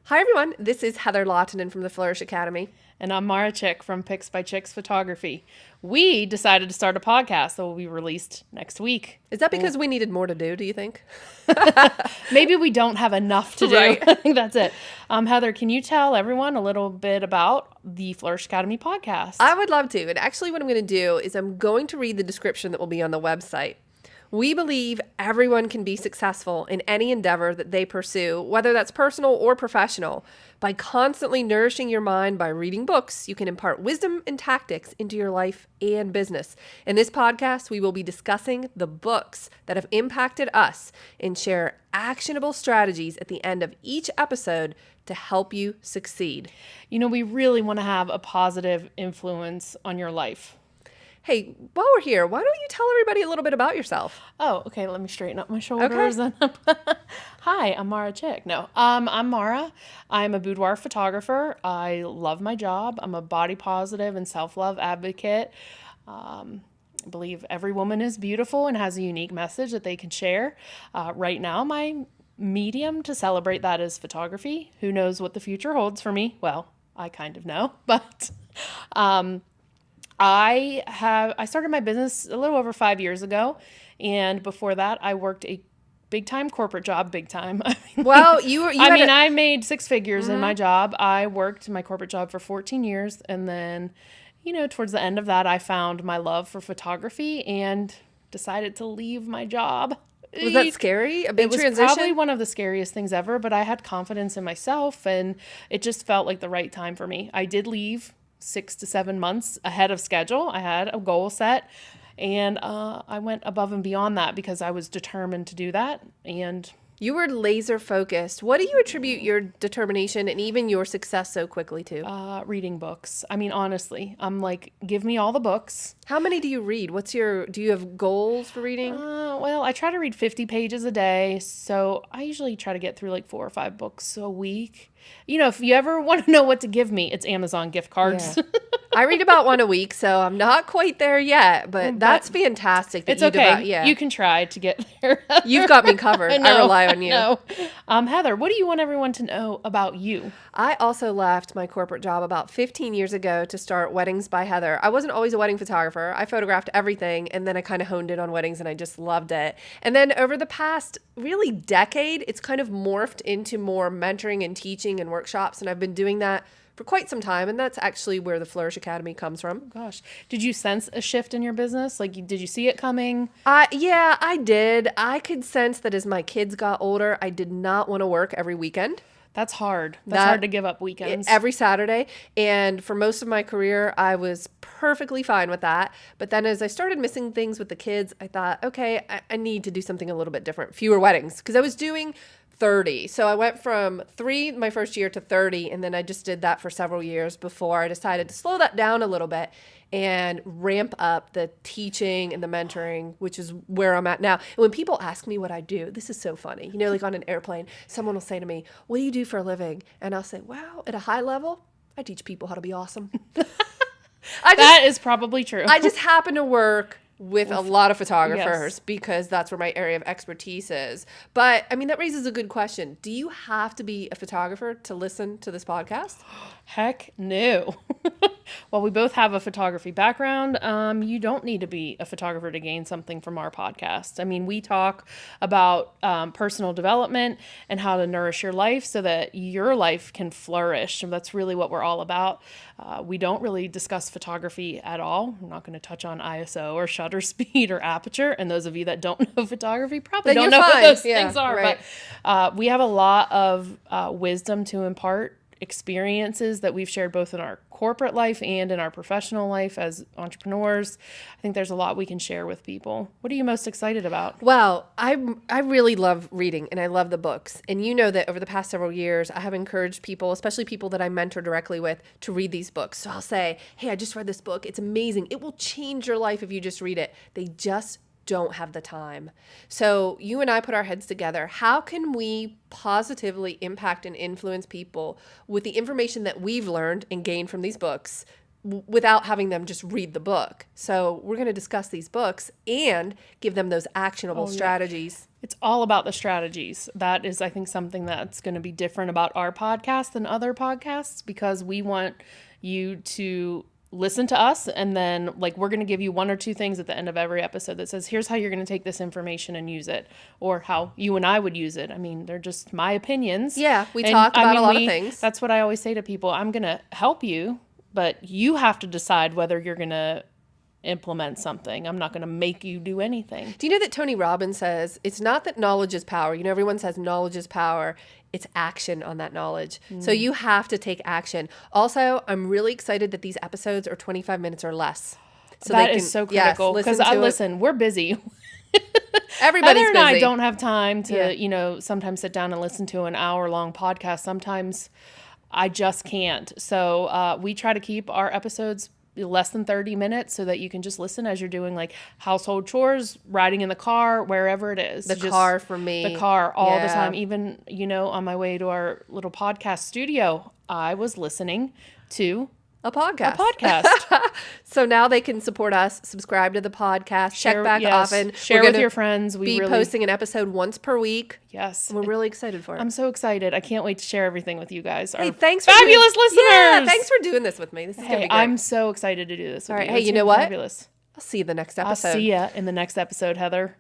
Hi, everyone. This is Heather Lahtinen from the Flourish.Academy. And I'm Maura from Pics by Chicks Photography. We decided to start a podcast that will be released next week. Is that because we needed more to do you think? Maybe we don't have enough to do. Right. I think that's it. Heather, can you tell everyone a little bit about the Flourish Academy podcast? I would love to. And actually what I'm going to do is I'm going to read the description that will be on the website. We believe everyone can be successful in any endeavor that they pursue, whether that's personal or professional. By constantly nourishing your mind by reading books, you can impart wisdom and tactics into your life and business. In this podcast, we will be discussing the books that have impacted us and share actionable strategies at the end of each episode to help you succeed. You know, we really want to have a positive influence on your life. Hey, while we're here, why don't you tell everybody a little bit about yourself? Oh, okay. Let me straighten up my shoulders. Okay. Hi, I'm Maura Chick. No, I'm Maura. I'm a boudoir photographer. I love my job. I'm a body positive and self-love advocate. I believe every woman is beautiful and has a unique message that they can share. Right now, my medium to celebrate that is photography. Who knows what the future holds for me? Well, I kind of know, but I started my business a little over 5 years ago, and before that, I worked a big time corporate job. Big time. I made six figures in my job. I worked my corporate job for 14 years, and then, towards the end of that, I found my love for photography and decided to leave my job. Was that scary? A big transition? It was probably one of the scariest things ever, but I had confidence in myself, and it just felt like the right time for me. I did leave 6 to 7 months ahead of schedule. I had a goal set, and I went above and beyond that because I was determined to do that. And you were laser focused. What do you attribute your determination and even your success so quickly to? Reading books. I mean, honestly, I'm like, give me all the books. How many do you read? Do you have goals for reading? Well, I try to read 50 pages a day. So I usually try to get through like 4 or 5 books a week. If you ever want to know what to give me, it's Amazon gift cards. Yeah. I read about 1 a week, so I'm not quite there yet, but that's fantastic. It's okay. You can try to get there. You've got me covered. I rely on you. No. Heather, what do you want everyone to know about you? I also left my corporate job about 15 years ago to start Weddings by Heather. I wasn't always a wedding photographer. I photographed everything, and then I kind of honed in on weddings, and I just loved it. And then over the past really decade, it's kind of morphed into more mentoring and teaching and workshops, and I've been doing that for quite some time, and that's actually where the Flourish Academy comes from. Oh, gosh. Did you sense a shift in your business? Like, did you see it coming? Yeah, I did. I could sense that as my kids got older, I did not want to work every weekend. That's hard. That's hard to give up weekends. Every Saturday. And for most of my career, I was perfectly fine with that. But then as I started missing things with the kids, I thought, okay, I need to do something a little bit different. Fewer weddings. Because I was doing 30. So I went from 3 my first year to 30, and then I just did that for several years before I decided to slow that down a little bit and ramp up the teaching and the mentoring, which is where I'm at now. And when people ask me what I do, this is so funny. Like on an airplane, someone will say to me, "What do you do for a living?" And I'll say, "Well, at a high level, I teach people how to be awesome." That is probably true. I just happen to work with a lot of photographers because that's where my area of expertise is. But I mean, that raises a good question. Do you have to be a photographer to listen to this podcast? Heck no. Well, we both have a photography background. You don't need to be a photographer to gain something from our podcast. I mean, we talk about personal development and how to nourish your life so that your life can flourish. And that's really what we're all about. We don't really discuss photography at all. I'm not going to touch on ISO or shutter speed or aperture. And those of you that don't know photography probably don't know what those things are. Right. But we have a lot of wisdom to impart, experiences that we've shared both in our corporate life and in our professional life as entrepreneurs. I think there's a lot we can share with people. What are you most excited about? Well, I really love reading, and I love the books. And you know that over the past several years, I have encouraged people, especially people that I mentor directly with, to read these books. So I'll say, "Hey, I just read this book. It's amazing. It will change your life if you just read it." They just don't have the time. So you and I put our heads together. How can we positively impact and influence people with the information that we've learned and gained from these books without having them just read the book. So we're going to discuss these books and give them those actionable strategies. It's all about the strategies. That is, I think, something that's going to be different about our podcast than other podcasts, because we want you to listen to us, and then like we're going to give you one or two things at the end of every episode that says, here's how you're going to take this information and use it, or how you and I would use it. I mean, they're just my opinions. Yeah, we talk about a lot of things. That's what I always say to people. I'm going to help you, but you have to decide whether you're going to implement something. I'm not going to make you do anything. Do you know that Tony Robbins says it's not that knowledge is power? You know, everyone says knowledge is power. It's action on that knowledge. So you have to take action. Also, I'm really excited that these episodes are 25 minutes or less. So that is so critical, because listen, we're busy. Everybody's Heather and busy. I don't have time to, sometimes sit down and listen to an hour-long podcast. Sometimes I just can't. So we try to keep our episodes less than 30 minutes so that you can just listen as you're doing like household chores, riding in the car, wherever it is. The car for me. The car all the time. Even, on my way to our little podcast studio, I was listening to a podcast. So now they can support us, subscribe to the podcast, check back often. Share with your friends. We be posting an episode once per week. Yes. And we're really excited for it. I'm so excited. I can't wait to share everything with you guys. Hey, thanks for fabulous listeners. Yeah, thanks for doing this with me. This is going to be great. I'm so excited to do this with you. All right. Hey, you know what? Fabulous. I'll see you the next episode. I'll see you in the next episode, Heather.